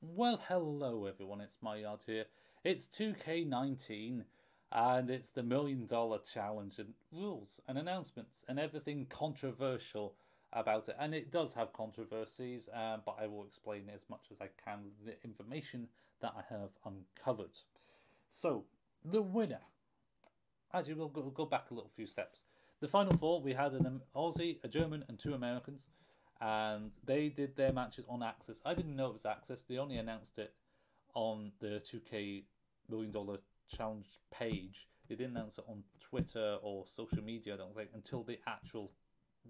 Well, hello everyone, it's MyYard here. It's 2K19 and it's the $1 million challenge and rules and announcements and everything controversial about it. And it does have controversies, but I will explain as much as I can with the information that I have uncovered. So, the winner. Actually, we'll go back a little few steps. The final four, we had an Aussie, a German, and two Americans, and they did their matches on Access. I didn't know it was Access. They only announced it on the 2K $1 million challenge page. They didn't announce it on Twitter or social media, I don't think, until the actual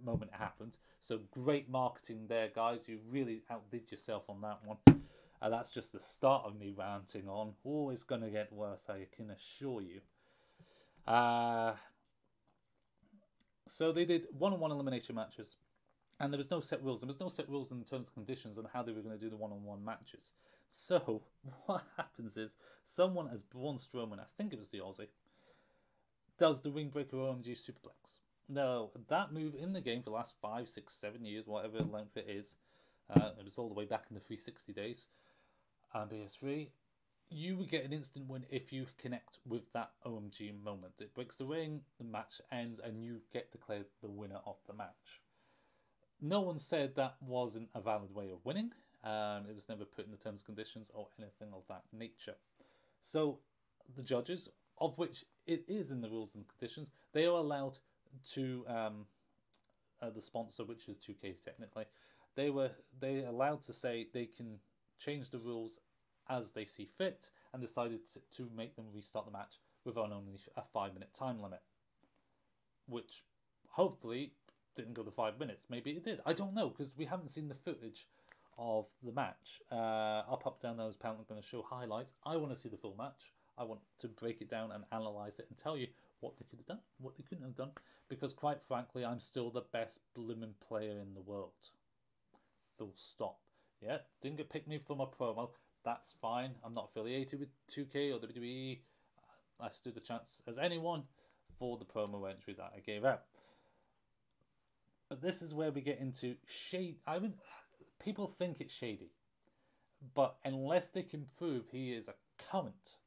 moment it happened. So great marketing there, guys. You really outdid yourself on that one. And that's just the start of me ranting on. Oh, it's going to get worse, I can assure you. So they did one-on-one elimination matches, and there was no set rules. There was no set rules in terms of conditions on how they were going to do the one-on-one matches. So what happens is someone as Braun Strowman, I think it was the Aussie, does the ring breaker OMG superplex. Now that move in the game for the last 5, 6, 7 years, whatever length it is, it was all the way back in the 360 days and PS3. You would get an instant win if you connect with that OMG moment. It breaks the ring, the match ends, and you get declared the winner of the match. No one said that wasn't a valid way of winning. It was never put in the terms and conditions or anything of that nature. So the judges, of which it is in the rules and conditions, they are allowed to the sponsor, which is 2K technically. They allowed to say they can change the rules as they see fit, and decided to make them restart the match with only a 5-minute time limit, which hopefully didn't go to 5 minutes. Maybe it did. I don't know, because we haven't seen the footage of the match. Up, down, I was apparently going to show highlights. I want to see the full match. I want to break it down and analyse it and tell you what they could have done, what they couldn't have done, because quite frankly, I'm still the best blooming player in the world. Full stop. Yeah, didn't get picked me from a promo. That's fine. I'm not affiliated with 2K or WWE. I stood a chance as anyone for the promo entry that I gave out. But this is where we get into shade. People think it's shady, but unless they can prove he is a current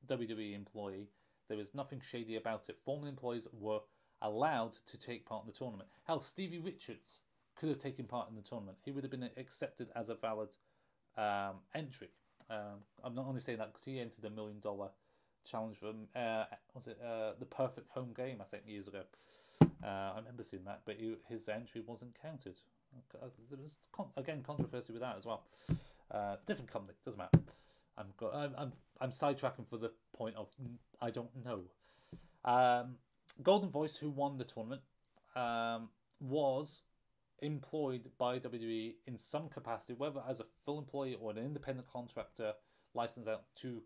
WWE employee, there is nothing shady about it. Former employees were allowed to take part in the tournament. Hell, Stevie Richards could have taken part in the tournament. He would have been accepted as a valid entry. I'm not only saying that because he entered a $1 million challenge from the Perfect Home Game, I think, years ago. I remember seeing that, but his entry wasn't counted. There was again controversy with that as well. Different company, doesn't matter. I'm sidetracking for the point of I don't know. Golden Voice, who won the tournament, was employed by WWE in some capacity, whether as a full employee or an independent contractor licensed out to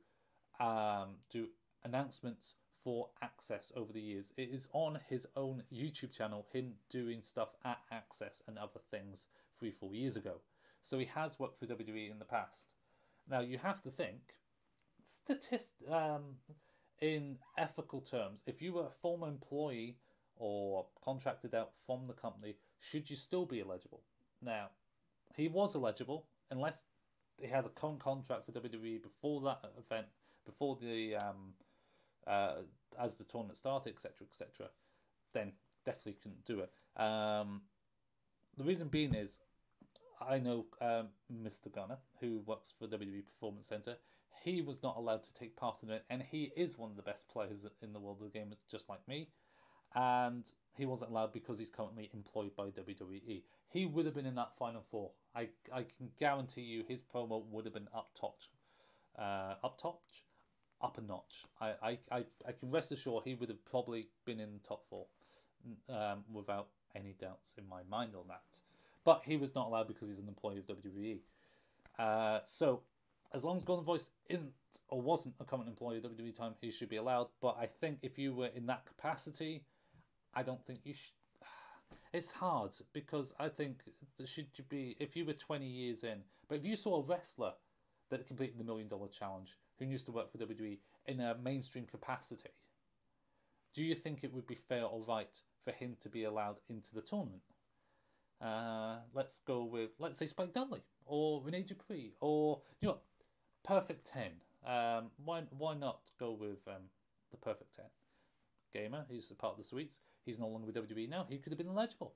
do announcements for Access over the years. It is on his own YouTube channel, him doing stuff at Access and other things 3-4 years ago. So he has worked for WWE in the past. Now you have to think, in ethical terms, if you were a former employee or contracted out from the company, should you still be eligible? Now, he was eligible unless he has a current contract for WWE before that event, before the as the tournament started, etc., etc. Then definitely couldn't do it. The reason being is, I know Mr. Gunner, who works for WWE Performance Center. He was not allowed to take part in it, and he is one of the best players in the world of the game, just like me. And he wasn't allowed because he's currently employed by WWE. He would have been in that final four. I can guarantee you his promo would have been up a notch. I can rest assured he would have probably been in the top four, without any doubts in my mind on that. But he was not allowed because he's an employee of WWE. So as long as Golden Voice isn't or wasn't a current employee of WWE time, he should be allowed. But I think if you were in that capacity, I don't think you should. It's hard because I think should you be, if you were 20 years in, but if you saw a wrestler that completed the $1 million challenge who used to work for WWE in a mainstream capacity, do you think it would be fair or right for him to be allowed into the tournament? Let's go with, let's say, Spike Dudley. or Rene Dupree, or Perfect 10. Why not go with the Perfect 10? Gamer, he's a part of the Sweets. He's no longer with WWE now. He could have been eligible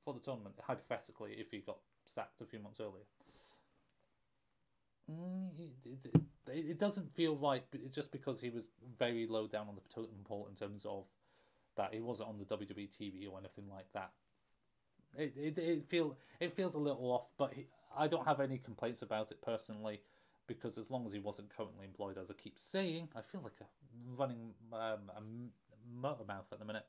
for the tournament, hypothetically, if he got sacked a few months earlier. It doesn't feel right, but it's just because he was very low down on the totem pole in terms of that he wasn't on the WWE TV or anything like that. It feels a little off, but I don't have any complaints about it personally, because as long as he wasn't currently employed, as I keep saying, I feel like a running a motor mouth at the minute,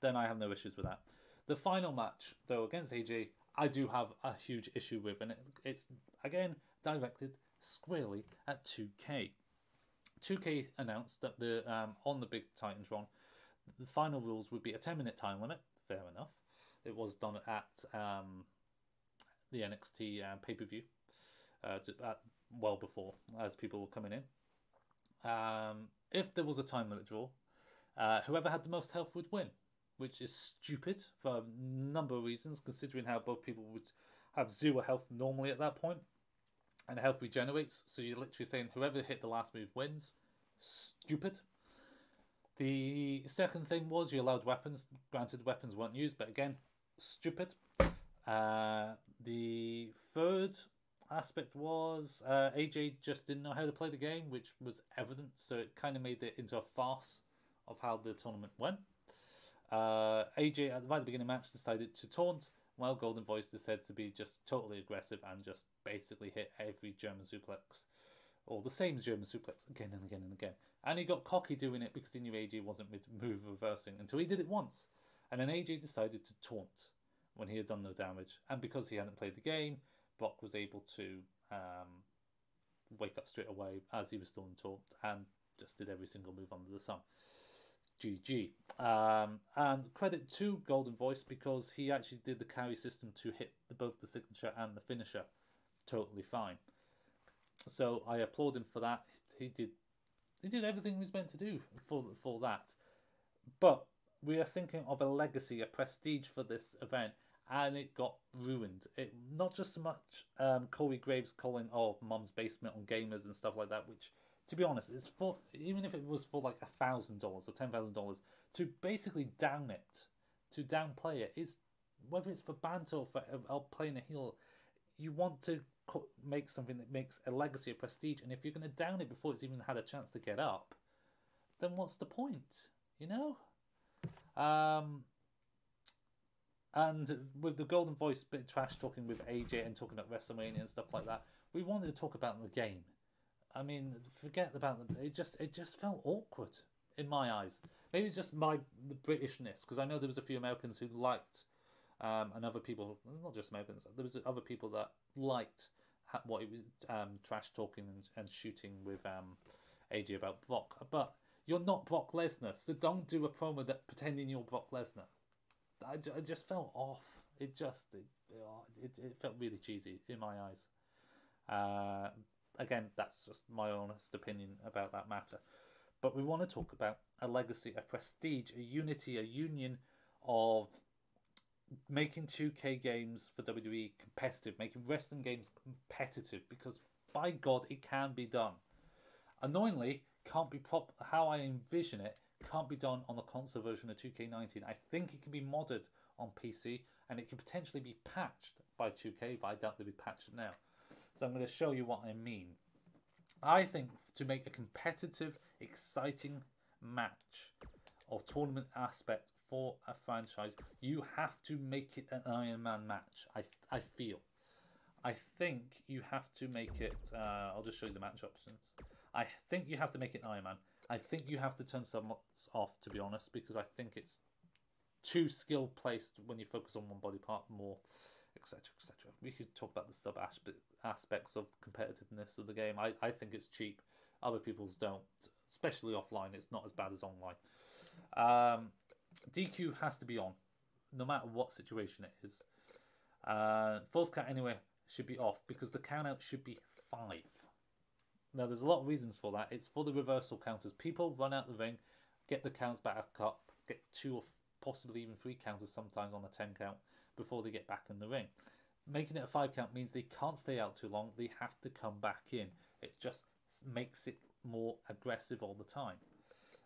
then I have no issues with that. The final match, though, against AJ, I do have a huge issue with, and it's again directed squarely at 2K. 2K announced that on the big Titantron, the final rules would be a 10-minute time limit. Fair enough. It was done at the NXT pay-per-view, well before, as people were coming in. If there was a time limit draw, whoever had the most health would win, which is stupid for a number of reasons, considering how both people would have 0 health normally at that point, and health regenerates, so you're literally saying whoever hit the last move wins. Stupid. The second thing was you allowed weapons. Granted, weapons weren't used, but again, stupid. The third aspect was AJ just didn't know how to play the game, which was evident, so it kind of made it into a farce of how the tournament went. AJ, at the right beginning of the match, decided to taunt, while Golden Voice decided to be just totally aggressive and just basically hit every German suplex, or the same German suplex, again and again and again. And he got cocky doing it because he knew AJ wasn't move reversing until he did it once. And then AJ decided to taunt when he had done no damage. And because he hadn't played the game, Brock was able to wake up straight away as he was still in taunt and just did every single move under the sun. GG. And credit to Golden Voice, because he actually did the carry system to hit both the signature and the finisher totally fine. So I applaud him for that. He did everything he was meant to do for that. But we are thinking of a legacy, a prestige for this event, and it got ruined. It not just so much Corey Graves calling Mum's Basement on Gamers and stuff like that, which, to be honest, is for, even if it was for like $1,000 or $10,000, to basically down it, to downplay it, is whether it's for banter or for playing a heel, you want to make something that makes a legacy, a prestige, and if you're going to down it before it's even had a chance to get up, then what's the point, you know? And with the Golden Voice bit of trash talking with AJ and talking about WrestleMania and stuff like that, we wanted to talk about the game. I mean, forget about them. It just felt awkward in my eyes. Maybe it's just the Britishness, because I know there was a few Americans who liked, and other people, not just Americans, there was other people that liked what he was trash talking and shooting with AJ about Brock. But you're not Brock Lesnar, so don't do a promo that pretending you're Brock Lesnar. I just felt off. It felt really cheesy in my eyes. Again, that's just my honest opinion about that matter. But we want to talk about a legacy, a prestige, a unity, a union of making 2K games for WWE competitive, making wrestling games competitive, because by God, it can be done. Annoyingly, can't be how I envision it, can't be done on the console version of 2K19. I think it can be modded on PC, and it can potentially be patched by 2K, but I doubt they'll be patched now. So I'm going to show you what I mean. I think to make a competitive, exciting match or tournament aspect for a franchise, you have to make it an Iron Man match. I feel. I think you have to make it... I'll just show you the match options. I think you have to make it Iron Man. I think you have to turn some off, to be honest, because I think it's too skill placed when you focus on one body part more, etc., etc. We could talk about the sub aspects of competitiveness of the game. I think it's cheap. Other people's don't, especially offline. It's not as bad as online. DQ has to be on, no matter what situation it is. False count anywhere should be off, because the count out should be 5. Now, there's a lot of reasons for that. It's for the reversal counters. People run out the ring, get the counts back up, get 2 or possibly even 3 counters sometimes on a 10 count before they get back in the ring. Making it a 5 count means they can't stay out too long. They have to come back in. It just makes it more aggressive all the time.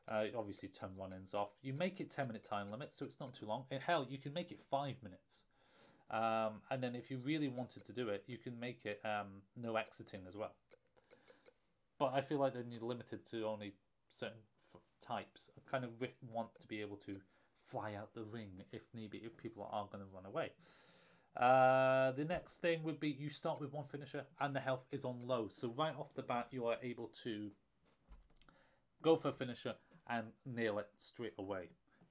Obviously, turn run-ins off. You make it 10-minute time limit, so it's not too long. And hell, you can make it 5 minutes. And then if you really wanted to do it, you can make it no exiting as well. But I feel like then you're limited to only certain types. I kind of want to be able to fly out the ring if need be, if people are going to run away. The next thing would be you start with one finisher and the health is on low. So right off the bat, you are able to go for a finisher and nail it straight away.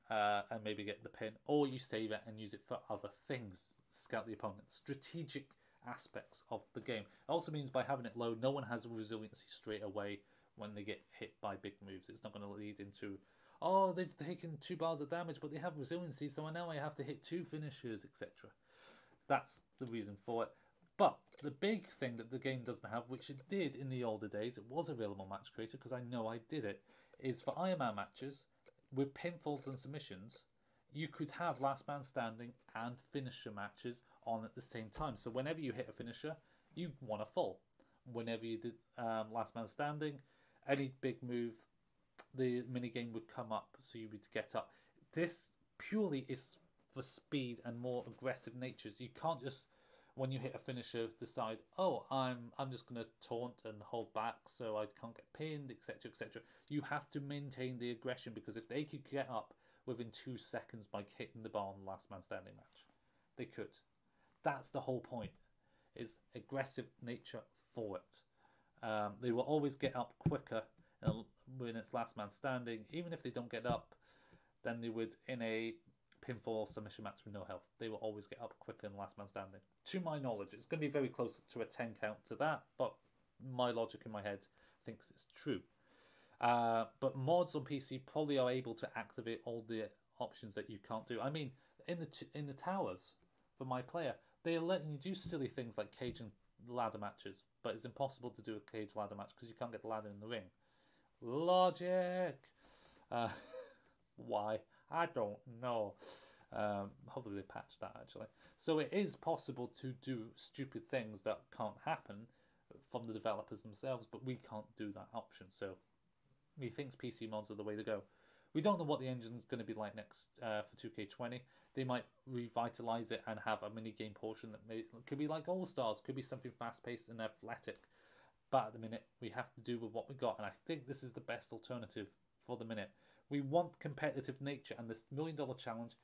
And maybe get the pin. Or you save it and use it for other things. Scout the opponent. Strategic aspects of the game. It also means by having it low, no one has resiliency straight away when they get hit by big moves. It's not going to lead into, oh, they've taken 2 bars of damage, but they have resiliency, so now I have to hit 2 finishers, etc. That's the reason for it. But the big thing that the game doesn't have, which it did in the older days, it was available match creator, because I know I did it, is for Iron Man matches, with pinfalls and submissions, you could have last man standing and finisher matches on at the same time. So whenever you hit a finisher, you won a fall. Whenever you did last man standing, any big move, the minigame would come up, so you would get up. This purely is for speed and more aggressive natures. You can't just, when you hit a finisher, decide, oh, I'm just going to taunt and hold back so I can't get pinned, etc., etc. You have to maintain the aggression, because if they could get up within 2 seconds by hitting the bar on the last man standing match, they could. That's the whole point, is aggressive nature for it. They will always get up quicker when it's last man standing. Even if they don't get up, than they would in a pinfall submission match with no health. They will always get up quicker than last man standing. To my knowledge, it's going to be very close to a 10 count to that, but my logic in my head thinks it's true. But mods on PC probably are able to activate all the options that you can't do. I mean, in the towers, for my player, they are letting you do silly things like cage and ladder matches, but it's impossible to do a cage ladder match because you can't get the ladder in the ring. Logic! Why? I don't know. Hopefully they patched that, actually. So it is possible to do stupid things that can't happen from the developers themselves, but we can't do that option. So he thinks PC mods are the way to go. We don't know what the engine's going to be like next for 2K20. They might revitalize it and have a mini-game portion that could be like All-Stars, could be something fast-paced and athletic. But at the minute, we have to do with what we got, and I think this is the best alternative for the minute. We want competitive nature, and this $1 million challenge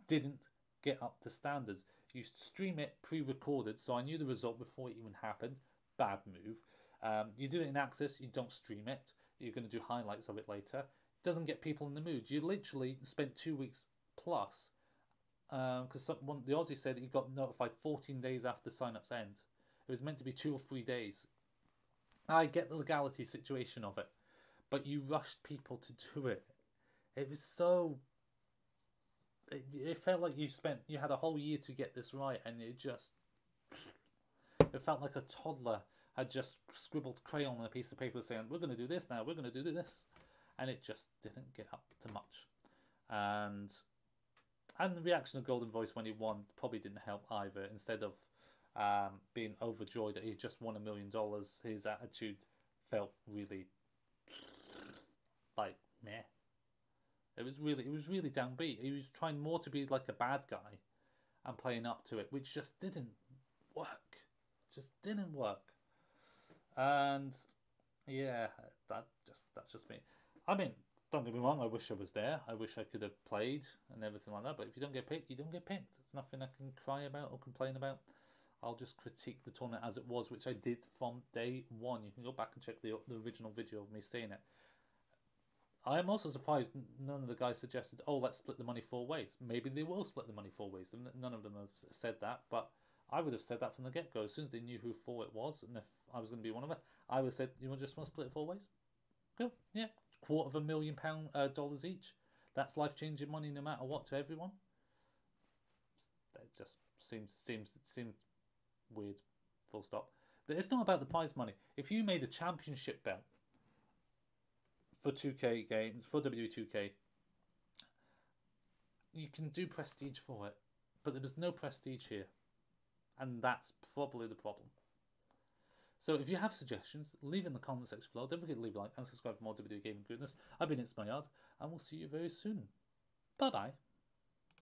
didn't get up to standards. You stream it pre-recorded, so I knew the result before it even happened. Bad move. You do it in Access, you don't stream it. You're going to do highlights of it later. It doesn't get people in the mood. You literally spent 2 weeks plus, because the Aussie said that you got notified 14 days after sign-ups end. It was meant to be 2 or 3 days. I get the legality situation of it, but you rushed people to do it. It was so... It felt like you had a whole year to get this right, and it felt like a toddler had just scribbled crayon on a piece of paper saying, we're going to do this now, we're going to do this. And it just didn't get up to much. And the reaction of Golden Voice when he won probably didn't help either. Instead of being overjoyed that he just won $1 million, his attitude felt really like meh. It was really downbeat. He was trying more to be like a bad guy and playing up to it, which just didn't work. Just didn't work. And yeah, that's just me. I mean, don't get me wrong, I wish I was there. I wish I could have played and everything like that. But if you don't get picked, you don't get picked. It's nothing I can cry about or complain about. I'll just critique the tournament as it was, which I did from day one. You can go back and check the original video of me saying it. I am also surprised none of the guys suggested, oh, let's split the money 4 ways. Maybe they will split the money 4 ways. None of them have said that, but I would have said that from the get-go. As soon as they knew who 4 it was, and if I was going to be one of them, I would have said, you just want to split it 4 ways? Cool, yeah. $250,000 each. That's life-changing money no matter what to everyone. It just seems weird, full stop. But it's not about the prize money. If you made a championship belt for 2K games, for WWE2K, you can do prestige for it. But there was no prestige here. And that's probably the problem. So if you have suggestions, leave in the comment section below. Don't forget to leave a like and subscribe for more WWE gaming goodness. I've been ITSMYYARD, and we'll see you very soon. Bye bye.